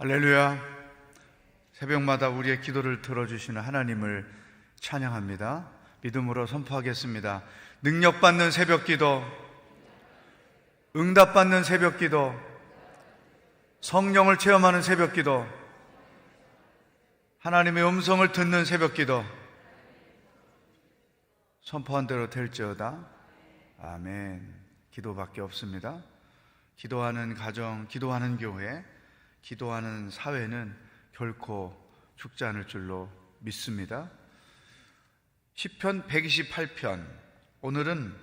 할렐루야. 새벽마다 우리의 기도를 들어주시는 하나님을 찬양합니다. 믿음으로 선포하겠습니다. 능력받는 새벽기도, 응답받는 새벽기도, 성령을 체험하는 새벽기도, 하나님의 음성을 듣는 새벽기도, 선포한 대로 될지어다. 아멘. 기도밖에 없습니다. 기도하는 가정, 기도하는 교회, 기도하는 사회는 결코 죽지 않을 줄로 믿습니다. 시편 128편, 오늘은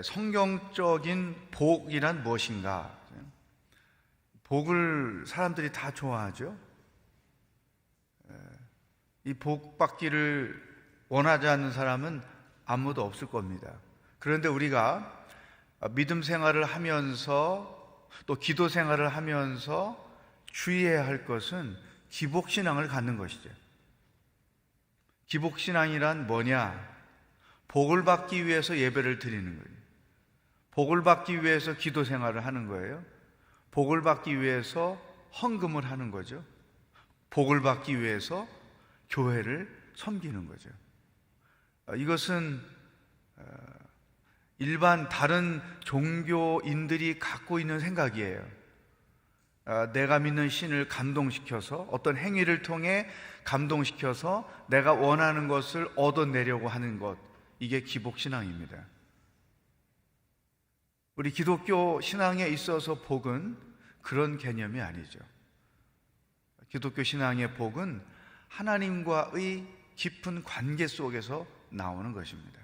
성경적인 복이란 무엇인가? 복을 사람들이 다 좋아하죠. 이 복 받기를 원하지 않는 사람은 아무도 없을 겁니다. 그런데 우리가 믿음 생활을 하면서 또 기도 생활을 하면서 주의해야 할 것은 기복신앙을 갖는 것이죠. 기복신앙이란 뭐냐? 복을 받기 위해서 예배를 드리는 거예요. 복을 받기 위해서 기도 생활을 하는 거예요. 복을 받기 위해서 헌금을 하는 거죠. 복을 받기 위해서 교회를 섬기는 거죠. 이것은 일반 다른 종교인들이 갖고 있는 생각이에요. 내가 믿는 신을 감동시켜서 어떤 행위를 통해 감동시켜서 내가 원하는 것을 얻어내려고 하는 것, 이게 기복신앙입니다. 우리 기독교 신앙에 있어서 복은 그런 개념이 아니죠. 기독교 신앙의 복은 하나님과의 깊은 관계 속에서 나오는 것입니다.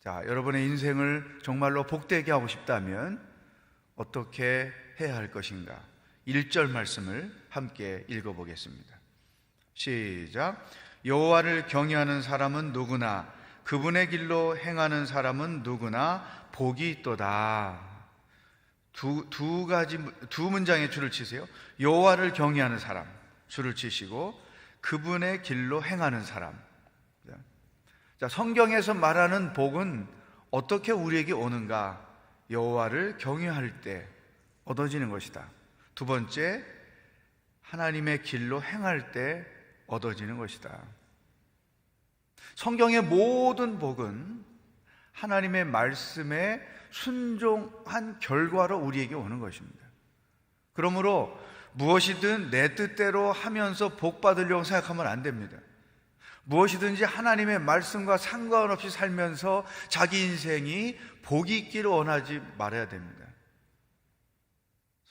자, 여러분의 인생을 정말로 복되게 하고 싶다면 어떻게 해야 할 것인가? 1절 말씀을 함께 읽어보겠습니다. 시작. 여호와를 경외하는 사람은 누구나, 그분의 길로 행하는 사람은 누구나 복이 있도다. 두 문장에 줄을 치세요. 여호와를 경외하는 사람, 줄을 치시고 그분의 길로 행하는 사람. 자, 성경에서 말하는 복은 어떻게 우리에게 오는가? 여호와를 경외할 때 얻어지는 것이다. 두 번째, 하나님의 길로 행할 때 얻어지는 것이다. 성경의 모든 복은 하나님의 말씀에 순종한 결과로 우리에게 오는 것입니다. 그러므로 무엇이든 내 뜻대로 하면서 복 받으려고 생각하면 안 됩니다. 무엇이든지 하나님의 말씀과 상관없이 살면서 자기 인생이 복이 있기를 원하지 말아야 됩니다.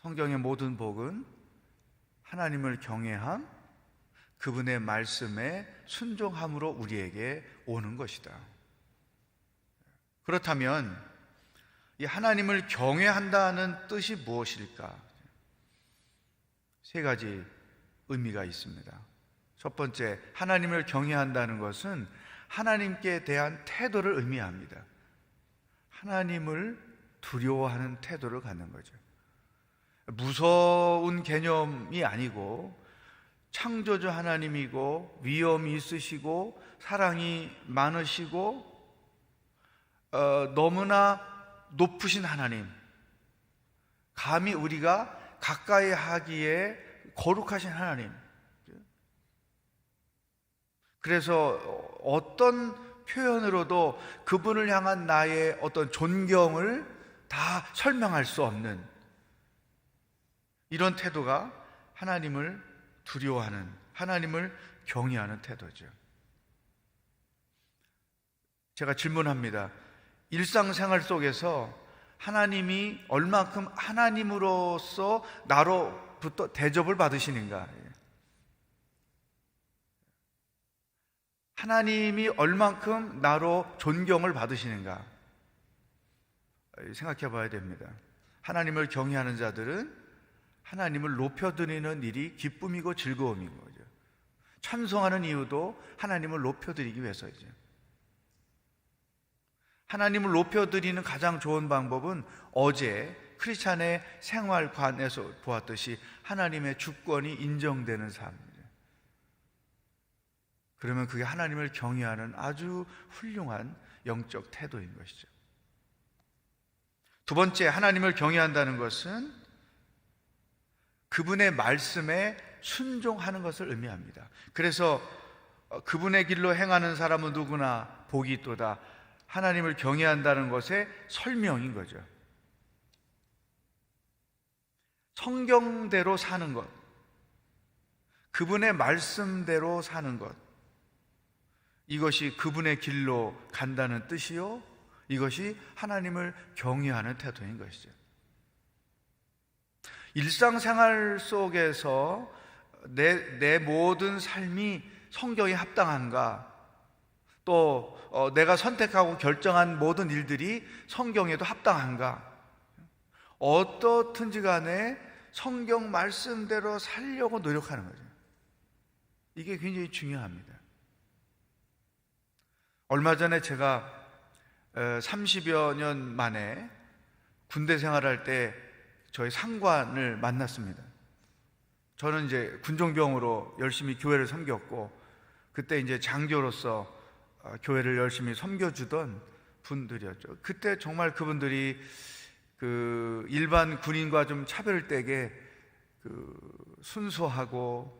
성경의 모든 복은 하나님을 경외함, 그분의 말씀에 순종함으로 우리에게 오는 것이다. 그렇다면 이 하나님을 경외한다는 뜻이 무엇일까? 세 가지 의미가 있습니다. 첫 번째, 하나님을 경외한다는 것은 하나님께 대한 태도를 의미합니다. 하나님을 두려워하는 태도를 갖는 거죠. 무서운 개념이 아니고 창조주 하나님이고 위엄이 있으시고 사랑이 많으시고 너무나 높으신 하나님, 감히 우리가 가까이 하기에 거룩하신 하나님. 그래서 어떤 표현으로도 그분을 향한 나의 어떤 존경을 다 설명할 수 없는 이런 태도가 하나님을 두려워하는, 하나님을 경외하는 태도죠. 제가 질문합니다. 일상생활 속에서 하나님이 얼만큼 하나님으로서 나로부터 대접을 받으시는가? 하나님이 얼만큼 나로 존경을 받으시는가? 생각해 봐야 됩니다. 하나님을 경외하는 자들은 하나님을 높여드리는 일이 기쁨이고 즐거움인 거죠. 찬송하는 이유도 하나님을 높여드리기 위해서이죠. 하나님을 높여드리는 가장 좋은 방법은 어제 크리스찬의 생활관에서 보았듯이 하나님의 주권이 인정되는 삶입니다. 그러면 그게 하나님을 경외하는 아주 훌륭한 영적 태도인 것이죠. 두 번째, 하나님을 경외한다는 것은 그 그분의 말씀에 순종하는 것을 의미합니다. 그래서 그분의 길로 행하는 사람은 누구나 복이 있도다. 하나님을 경외한다는 것의 설명인 거죠. 성경대로 사는 것, 그분의 말씀대로 사는 것, 이것이 그분의 길로 간다는 뜻이요, 이것이 하나님을 경외하는 태도인 것이죠. 일상생활 속에서 내 모든 삶이 성경에 합당한가, 또 내가 선택하고 결정한 모든 일들이 성경에도 합당한가, 어떻든지 간에 성경 말씀대로 살려고 노력하는 거죠. 이게 굉장히 중요합니다. 얼마 전에 제가 30여 년 만에 군대 생활할 때 저희 상관을 만났습니다. 저는 이제 군종병으로 열심히 교회를 섬겼고, 그때 이제 장교로서 교회를 열심히 섬겨주던 분들이었죠. 그때 정말 그분들이 그 일반 군인과 좀 차별되게 순수하고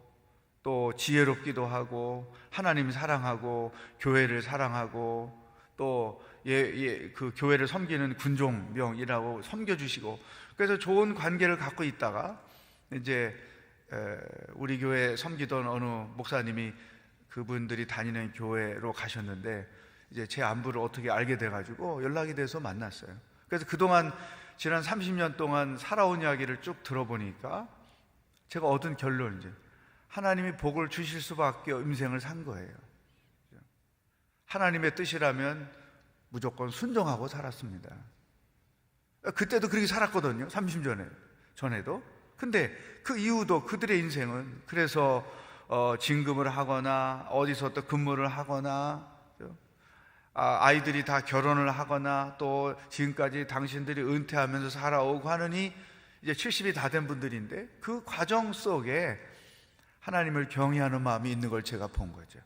또 지혜롭기도 하고 하나님 사랑하고 교회를 사랑하고 또 그 교회를 섬기는 군종병이라고 섬겨주시고, 그래서 좋은 관계를 갖고 있다가 이제 우리 교회 섬기던 어느 목사님이 그분들이 다니는 교회로 가셨는데 이제 제 안부를 어떻게 알게 돼가지고 연락이 돼서 만났어요. 그래서 그동안 지난 30년 동안 살아온 이야기를 쭉 들어보니까 제가 얻은 결론이죠. 하나님이 복을 주실 수밖에 인생을 산 거예요. 하나님의 뜻이라면 무조건 순종하고 살았습니다. 그때도 그렇게 살았거든요. 30년 전에도. 근데 그 이후도 그들의 인생은 그래서 진급을 하거나 어디서 또 근무를 하거나 아이들이 다 결혼을 하거나 또 지금까지 당신들이 은퇴하면서 살아오고 하느니 이제 70이 다 된 분들인데, 그 과정 속에 하나님을 경외하는 마음이 있는 걸 제가 본 거죠.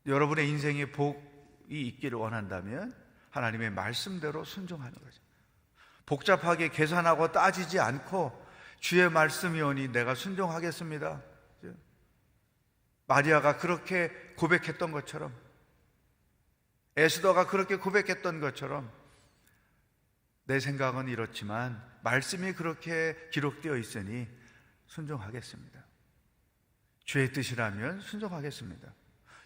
여러분의 인생에 복이 있기를 원한다면 하나님의 말씀대로 순종하는 거죠. 복잡하게 계산하고 따지지 않고 주의 말씀이오니 내가 순종하겠습니다. 마리아가 그렇게 고백했던 것처럼, 에스더가 그렇게 고백했던 것처럼, 내 생각은 이렇지만 말씀이 그렇게 기록되어 있으니 순종하겠습니다. 주의 뜻이라면 순종하겠습니다.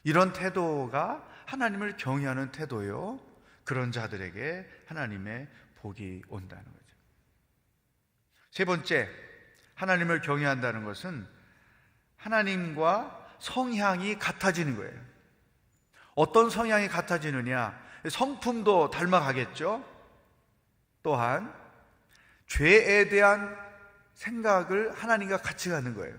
이런 태도가 하나님을 경외하는 태도요, 그런 자들에게 하나님의 복이 온다는 거죠. 세 번째, 하나님을 경외한다는 것은 하나님과 성향이 같아지는 거예요. 어떤 성향이 같아지느냐? 성품도 닮아가겠죠. 또한 죄에 대한 생각을 하나님과 같이 가는 거예요.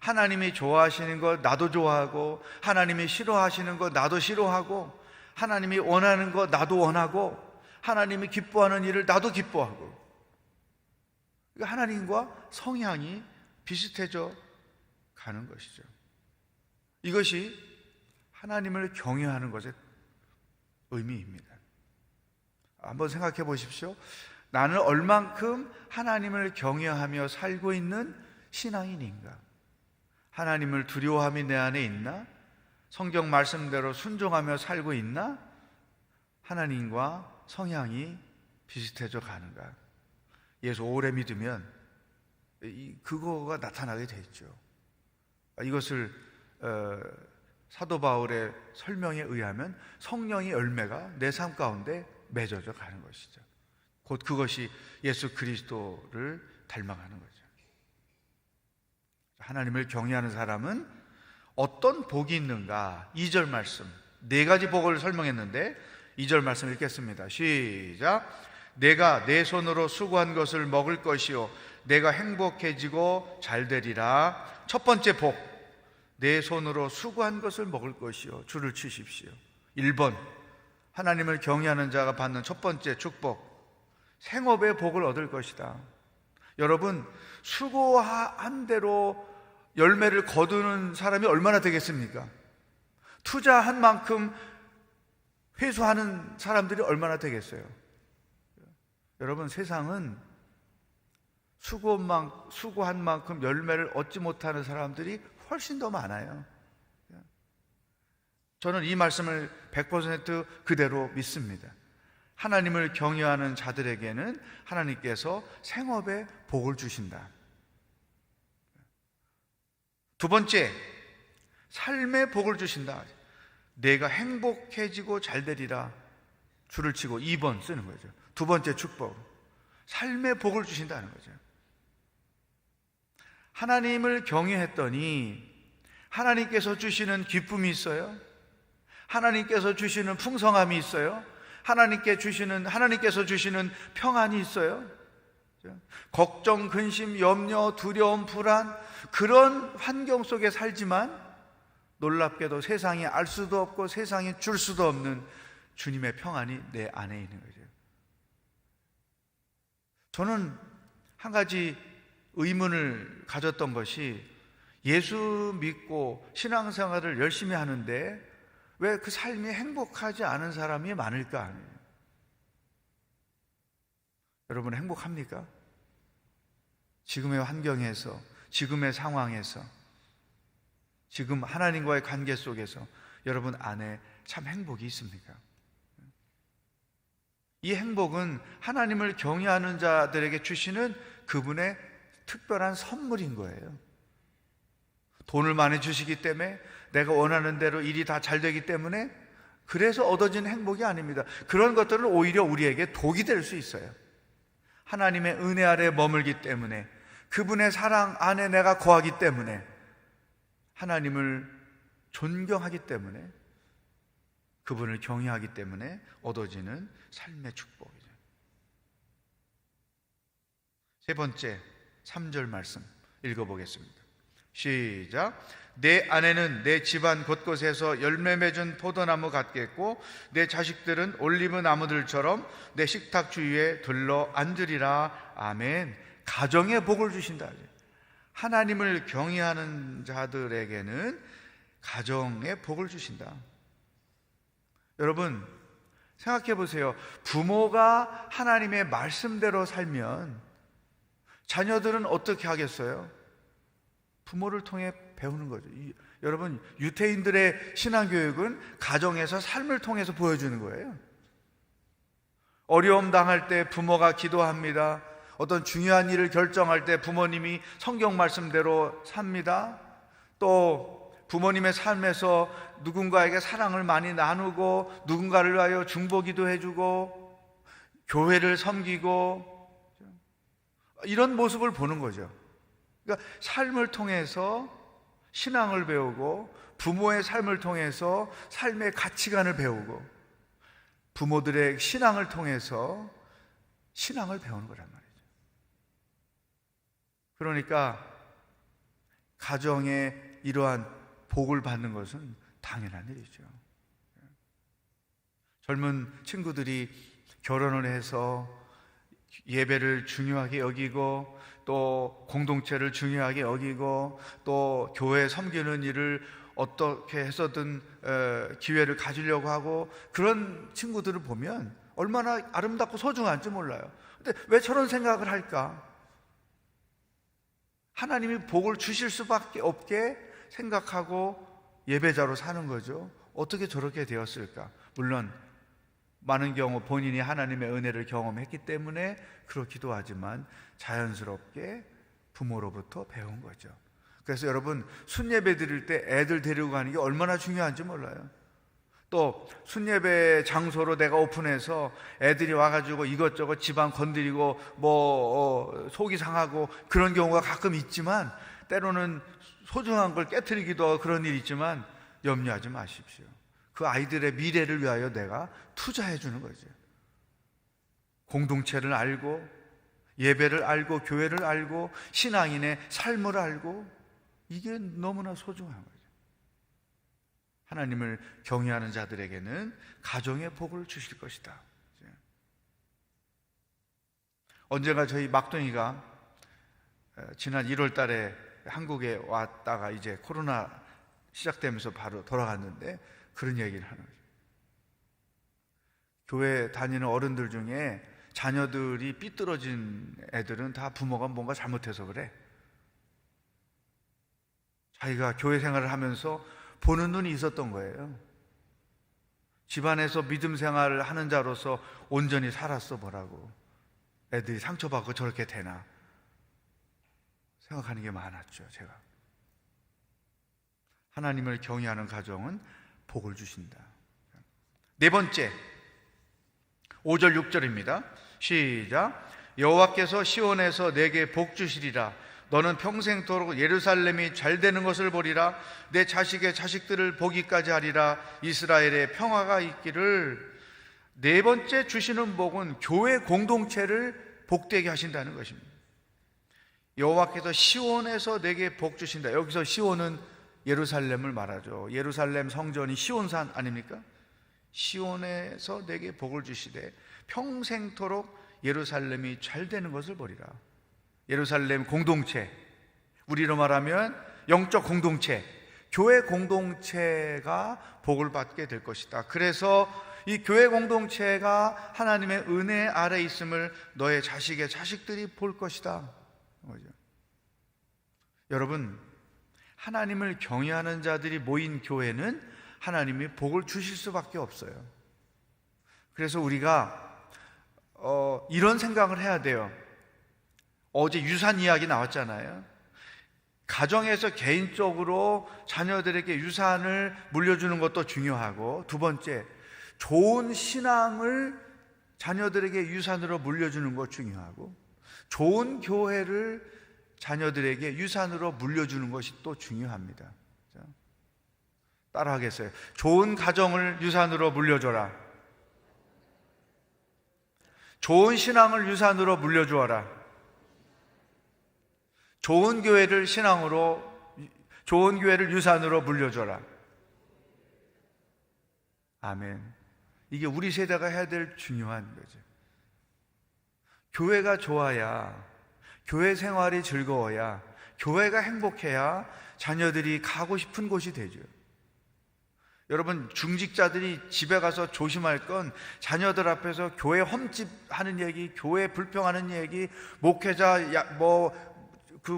하나님이 좋아하시는 것 나도 좋아하고, 하나님이 싫어하시는 것 나도 싫어하고, 하나님이 원하는 것 나도 원하고, 하나님이 기뻐하는 일을 나도 기뻐하고, 그러니까 하나님과 성향이 비슷해져 가는 것이죠. 이것이 하나님을 경외하는 것의 의미입니다. 한번 생각해 보십시오. 나는 얼만큼 하나님을 경외하며 살고 있는 신앙인인가? 하나님을 두려워함이 내 안에 있나? 성경 말씀대로 순종하며 살고 있나? 하나님과 성향이 비슷해져 가는가? 예수 오래 믿으면 그거가 나타나게 돼 있죠. 이것을 사도 바울의 설명에 의하면 성령의 열매가 내 삶 가운데 맺어져 가는 것이죠. 곧 그것이 예수 그리스도를 닮아가는 거죠. 하나님을 경외하는 사람은 어떤 복이 있는가? 2절 말씀, 네 가지 복을 설명했는데 2절 말씀 읽겠습니다. 시작. 내가 내 손으로 수고한 것을 먹을 것이요 내가 행복해지고 잘 되리라. 첫 번째 복, 내 손으로 수고한 것을 먹을 것이요. 줄을 치십시오. 1번, 하나님을 경외하는 자가 받는 첫 번째 축복, 생업의 복을 얻을 것이다. 여러분, 수고한 대로 열매를 거두는 사람이 얼마나 되겠습니까? 투자한 만큼 회수하는 사람들이 얼마나 되겠어요? 여러분, 세상은 수고한 만큼 열매를 얻지 못하는 사람들이 훨씬 더 많아요. 저는 이 말씀을 100% 그대로 믿습니다. 하나님을 경외하는 자들에게는 하나님께서 생업에 복을 주신다. 두 번째, 삶의 복을 주신다. 내가 행복해지고 잘되리라 줄을 치고 2번 쓰는 거죠. 두 번째 축복, 삶의 복을 주신다는 거죠. 하나님을 경외했더니 하나님께서 주시는 기쁨이 있어요. 하나님께서 주시는 풍성함이 있어요. 하나님께서 주시는 평안이 있어요. 걱정, 근심, 염려, 두려움, 불안, 그런 환경 속에 살지만 놀랍게도 세상이 알 수도 없고 세상이 줄 수도 없는 주님의 평안이 내 안에 있는 거죠. 저는 한 가지 의문을 가졌던 것이, 예수 믿고 신앙생활을 열심히 하는데 왜 그 삶이 행복하지 않은 사람이 많을까? 여러분, 행복합니까? 지금의 환경에서, 지금의 상황에서, 지금 하나님과의 관계 속에서 여러분 안에 참 행복이 있습니까? 이 행복은 하나님을 경외하는 자들에게 주시는 그분의 특별한 선물인 거예요. 돈을 많이 주시기 때문에, 내가 원하는 대로 일이 다 잘 되기 때문에, 그래서 얻어진 행복이 아닙니다. 그런 것들은 오히려 우리에게 독이 될 수 있어요. 하나님의 은혜 아래 머물기 때문에, 그분의 사랑 안에 내가 거하기 때문에, 하나님을 존경하기 때문에, 그분을 경외하기 때문에 얻어지는 삶의 축복이죠. 세 번째, 3절 말씀 읽어보겠습니다. 시작. 내 아내는 내 집안 곳곳에서 열매 맺은 포도나무 같겠고 내 자식들은 올리브 나무들처럼 내 식탁 주위에 들러 앉으리라. 아멘. 가정의 복을 주신다. 하나님을 경외하는 자들에게는 가정의 복을 주신다. 여러분, 생각해 보세요. 부모가 하나님의 말씀대로 살면 자녀들은 어떻게 하겠어요? 부모를 통해 배우는 거죠. 여러분, 유태인들의 신앙교육은 가정에서 삶을 통해서 보여주는 거예요. 어려움 당할 때 부모가 기도합니다. 어떤 중요한 일을 결정할 때 부모님이 성경 말씀대로 삽니다. 또 부모님의 삶에서 누군가에게 사랑을 많이 나누고 누군가를 위하여 중보기도 해주고 교회를 섬기고 이런 모습을 보는 거죠. 그러니까 삶을 통해서 신앙을 배우고 부모의 삶을 통해서 삶의 가치관을 배우고 부모들의 신앙을 통해서 신앙을 배우는 거란 말이죠. 그러니까 가정에 이러한 복을 받는 것은 당연한 일이죠. 젊은 친구들이 결혼을 해서 예배를 중요하게 여기고 또 공동체를 중요하게 여기고 또 교회 섬기는 일을 어떻게 해서든 기회를 가지려고 하고 그런 친구들을 보면 얼마나 아름답고 소중한지 몰라요. 근데 왜 저런 생각을 할까? 하나님이 복을 주실 수밖에 없게 생각하고 예배자로 사는 거죠. 어떻게 저렇게 되었을까? 물론 많은 경우 본인이 하나님의 은혜를 경험했기 때문에 그렇기도 하지만 자연스럽게 부모로부터 배운 거죠. 그래서 여러분, 순예배 드릴 때 애들 데리고 가는 게 얼마나 중요한지 몰라요. 또 순예배 장소로 내가 오픈해서 애들이 와가지고 이것저것 집안 건드리고 속이 상하고 그런 경우가 가끔 있지만, 때로는 소중한 걸 깨트리기도 하고 그런 일이 있지만 염려하지 마십시오. 그 아이들의 미래를 위하여 내가 투자해 주는 거죠. 공동체를 알고 예배를 알고 교회를 알고 신앙인의 삶을 알고, 이게 너무나 소중한 거죠. 하나님을 경외하는 자들에게는 가정의 복을 주실 것이다. 언젠가 저희 막둥이가 지난 1월 달에 한국에 왔다가 이제 코로나 시작되면서 바로 돌아갔는데 그런 얘기를 하는 거죠. 교회 다니는 어른들 중에 자녀들이 삐뚤어진 애들은 다 부모가 뭔가 잘못해서 그래. 자기가 교회 생활을 하면서 보는 눈이 있었던 거예요. 집안에서 믿음 생활을 하는 자로서 온전히 살았어 보라고. 애들이 상처받고 저렇게 되나 생각하는 게 많았죠. 제가 하나님을 경외하는 가정은 복을 주신다. 네 번째, 5절 6절입니다. 시작. 여호와께서 시온에서 내게 복 주시리라. 너는 평생토록 예루살렘이 잘 되는 것을 보리라. 내 자식의 자식들을 보기까지 하리라. 이스라엘에 평화가 있기를. 네 번째 주시는 복은 교회 공동체를 복되게 하신다는 것입니다. 여호와께서 시온에서 내게 복 주신다. 여기서 시온은 예루살렘을 말하죠. 예루살렘 성전이 시온산 아닙니까? 시온에서 내게 복을 주시되 평생토록 예루살렘이 잘 되는 것을 보리라. 예루살렘 공동체, 우리로 말하면 영적 공동체, 교회 공동체가 복을 받게 될 것이다. 그래서 이 교회 공동체가 하나님의 은혜 아래 있음을 너의 자식의 자식들이 볼 것이다. 여러분, 하나님을 경외하는 자들이 모인 교회는 하나님이 복을 주실 수밖에 없어요. 그래서 우리가 이런 생각을 해야 돼요. 어제 유산 이야기 나왔잖아요. 가정에서 개인적으로 자녀들에게 유산을 물려주는 것도 중요하고, 두 번째, 좋은 신앙을 자녀들에게 유산으로 물려주는 것 중요하고, 좋은 교회를 자녀들에게 유산으로 물려주는 것이 또 중요합니다. 따라하겠어요? 좋은 가정을 유산으로 물려줘라. 좋은 신앙을 유산으로 물려주어라. 좋은 교회를 좋은 교회를 유산으로 물려줘라. 아멘. 이게 우리 세대가 해야 될 중요한 거죠. 교회가 좋아야, 교회 생활이 즐거워야, 교회가 행복해야 자녀들이 가고 싶은 곳이 되죠. 여러분, 중직자들이 집에 가서 조심할 건 자녀들 앞에서 교회 험집하는 얘기, 교회 불평하는 얘기, 목회자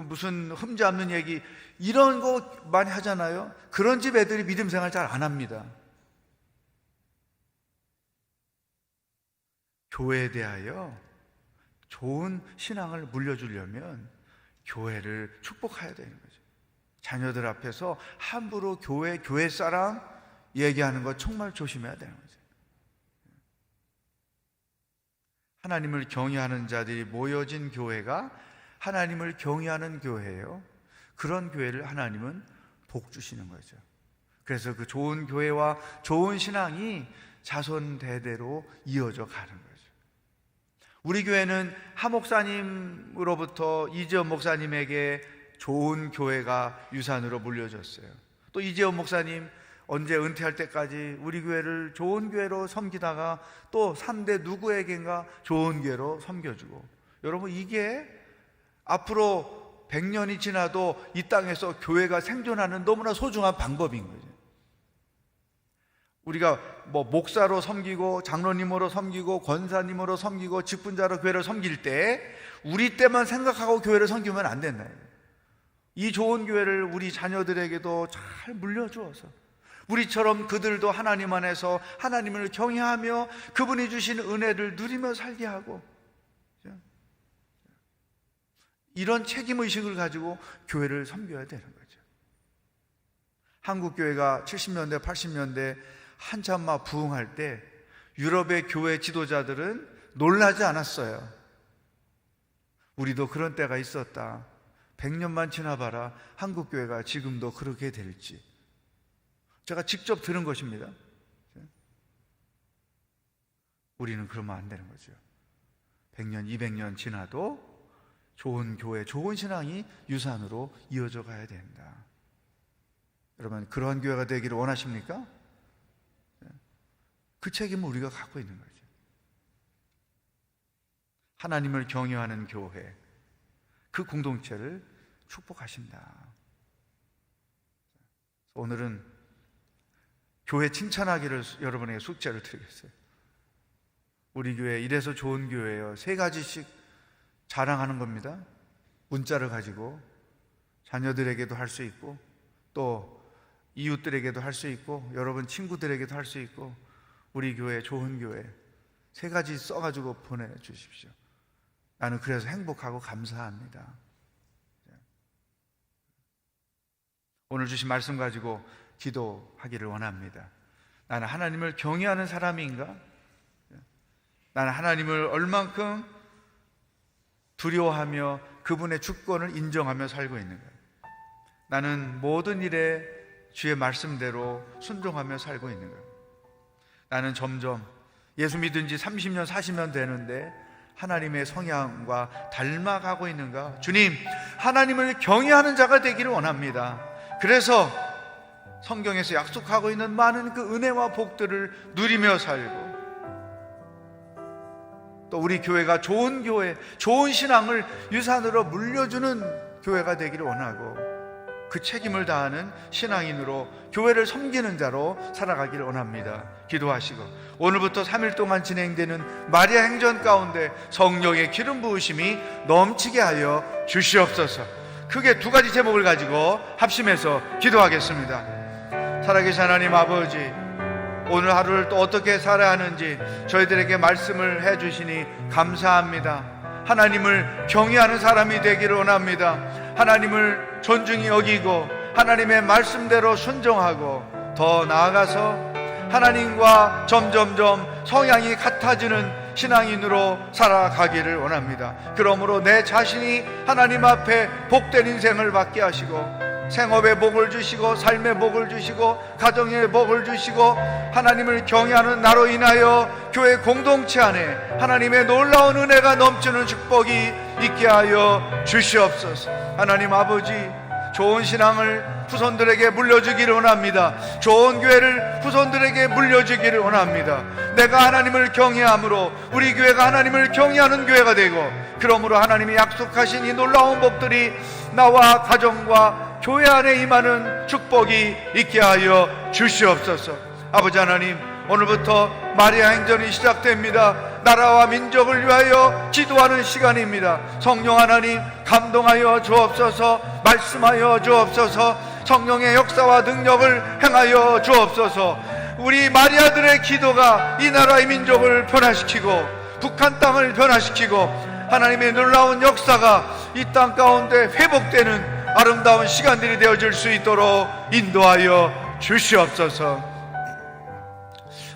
무슨 흠지 없는 얘기, 이런 거 많이 하잖아요. 그런 집 애들이 믿음 생활 잘 안 합니다. 교회에 대하여 좋은 신앙을 물려주려면 교회를 축복해야 되는 거죠. 자녀들 앞에서 함부로 교회 사람 얘기하는 거 정말 조심해야 되는 거죠. 하나님을 경외하는 자들이 모여진 교회가 하나님을 경외하는 교회예요. 그런 교회를 하나님은 복 주시는 거죠. 그래서 그 좋은 교회와 좋은 신앙이 자손 대대로 이어져 가는 거죠. 우리 교회는 하 목사님으로부터 이재원 목사님에게 좋은 교회가 유산으로 물려졌어요. 또 이재원 목사님 언제 은퇴할 때까지 우리 교회를 좋은 교회로 섬기다가 또 3대 누구에겐가 좋은 교회로 섬겨주고, 여러분, 이게 앞으로 100년이 지나도 이 땅에서 교회가 생존하는 너무나 소중한 방법인 거죠. 우리가 목사로 섬기고 장로님으로 섬기고 권사님으로 섬기고 직분자로 교회를 섬길 때 우리 때만 생각하고 교회를 섬기면 안 된다. 이 좋은 교회를 우리 자녀들에게도 잘 물려주어서 우리처럼 그들도 하나님 안에서 하나님을 경외하며 그분이 주신 은혜를 누리며 살게 하고, 이런 책임의식을 가지고 교회를 섬겨야 되는 거죠. 한국교회가 70년대 80년대 한참 막 부흥할 때 유럽의 교회 지도자들은 놀라지 않았어요. 우리도 그런 때가 있었다. 100년만 지나봐라, 한국교회가 지금도 그렇게 될지. 제가 직접 들은 것입니다. 우리는 그러면 안 되는 거죠. 100년, 200년 지나도 좋은 교회, 좋은 신앙이 유산으로 이어져 가야 된다. 여러분, 그러한 교회가 되기를 원하십니까? 그 책임을 우리가 갖고 있는 거죠. 하나님을 경외하는 교회, 그 공동체를 축복하신다. 오늘은 교회 칭찬하기를 여러분에게 숙제를 드리겠어요. 우리 교회 이래서 좋은 교회예요. 3가지씩 자랑하는 겁니다. 문자를 가지고 자녀들에게도 할 수 있고, 또 이웃들에게도 할 수 있고, 여러분 친구들에게도 할 수 있고, 우리 교회 좋은 교회 3가지 써가지고 보내주십시오. 나는 그래서 행복하고 감사합니다. 오늘 주신 말씀 가지고 기도하기를 원합니다. 나는 하나님을 경외하는 사람인가? 나는 하나님을 얼만큼 두려워하며 그분의 주권을 인정하며 살고 있는가? 나는 모든 일에 주의 말씀대로 순종하며 살고 있는가? 나는 점점 예수 믿은 지 30년, 40년 되는데 하나님의 성향과 닮아가고 있는가? 주님, 하나님을 경외하는 자가 되기를 원합니다. 그래서 성경에서 약속하고 있는 많은 그 은혜와 복들을 누리며 살고, 또 우리 교회가 좋은 교회, 좋은 신앙을 유산으로 물려주는 교회가 되기를 원하고, 그 책임을 다하는 신앙인으로 교회를 섬기는 자로 살아가기를 원합니다. 기도하시고 오늘부터 3일 동안 진행되는 마리아 행전 가운데 성령의 기름 부으심이 넘치게 하여 주시옵소서. 크게 2가지 제목을 가지고 합심해서 기도하겠습니다. 살아계신 하나님 아버지, 오늘 하루를 또 어떻게 살아야 하는지 저희들에게 말씀을 해주시니 감사합니다. 하나님을 경외하는 사람이 되기를 원합니다. 하나님을 존중히 여기고 하나님의 말씀대로 순종하고, 더 나아가서 하나님과 점점점 성향이 같아지는 신앙인으로 살아가기를 원합니다. 그러므로 내 자신이 하나님 앞에 복된 인생을 받게 하시고, 생업의 복을 주시고, 삶의 복을 주시고, 가정의 복을 주시고, 하나님을 경외하는 나로 인하여 교회 공동체 안에 하나님의 놀라운 은혜가 넘치는 축복이 있게 하여 주시옵소서. 하나님 아버지, 좋은 신앙을 후손들에게 물려주기를 원합니다. 좋은 교회를 후손들에게 물려주기를 원합니다. 내가 하나님을 경외함으로 우리 교회가 하나님을 경외하는 교회가 되고, 그러므로 하나님이 약속하신 이 놀라운 복들이 나와 가정과 교회 안에 임하는 축복이 있게 하여 주시옵소서. 아버지 하나님, 오늘부터 마리아 행전이 시작됩니다. 나라와 민족을 위하여 기도하는 시간입니다. 성령 하나님, 감동하여 주옵소서. 말씀하여 주옵소서. 성령의 역사와 능력을 행하여 주옵소서. 우리 마리아들의 기도가 이 나라의 민족을 변화시키고, 북한 땅을 변화시키고, 하나님의 놀라운 역사가 이 땅 가운데 회복되는 아름다운 시간들이 되어질 수 있도록 인도하여 주시옵소서.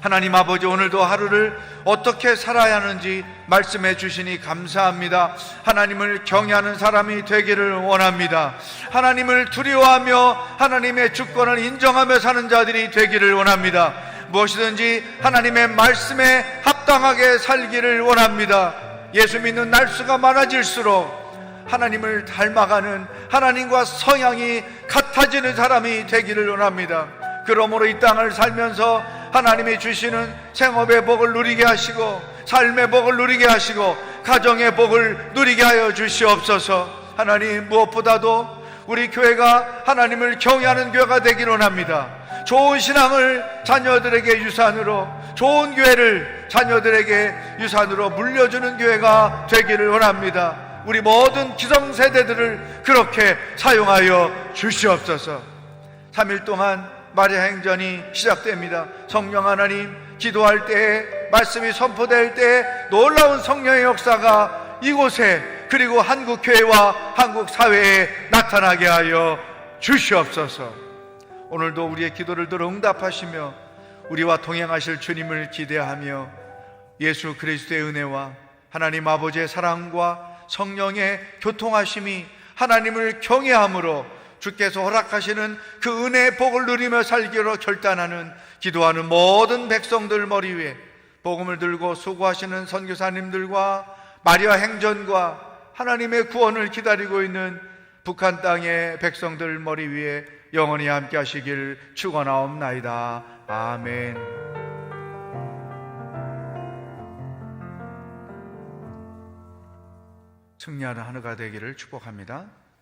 하나님 아버지, 오늘도 하루를 어떻게 살아야 하는지 말씀해 주시니 감사합니다. 하나님을 경외하는 사람이 되기를 원합니다. 하나님을 두려워하며 하나님의 주권을 인정하며 사는 자들이 되기를 원합니다. 무엇이든지 하나님의 말씀에 합당하게 살기를 원합니다. 예수 믿는 날수가 많아질수록 하나님을 닮아가는, 하나님과 성향이 같아지는 사람이 되기를 원합니다. 그러므로 이 땅을 살면서 하나님이 주시는 생업의 복을 누리게 하시고, 삶의 복을 누리게 하시고, 가정의 복을 누리게 하여 주시옵소서. 하나님, 무엇보다도 우리 교회가 하나님을 경외하는 교회가 되기를 원합니다. 좋은 신앙을 자녀들에게 유산으로, 좋은 교회를 자녀들에게 유산으로 물려주는 교회가 되기를 원합니다. 우리 모든 기성세대들을 그렇게 사용하여 주시옵소서. 3일 동안 마리아 행전이 시작됩니다. 성령 하나님, 기도할 때, 말씀이 선포될 때 놀라운 성령의 역사가 이곳에, 그리고 한국 교회와 한국 사회에 나타나게 하여 주시옵소서. 오늘도 우리의 기도를 들어 응답하시며 우리와 동행하실 주님을 기대하며, 예수 그리스도의 은혜와 하나님 아버지의 사랑과 성령의 교통하심이 하나님을 경외함으로 주께서 허락하시는 그 은혜의 복을 누리며 살기로 결단하는, 기도하는 모든 백성들 머리 위에 복음을 들고 수고하시는 선교사님들과 마리아 행전과 하나님의 구원을 기다리고 있는 북한 땅의 백성들 머리 위에 영원히 함께 하시길 축원하옵나이다. 아멘. 승리하는 하루가 되기를 축복합니다.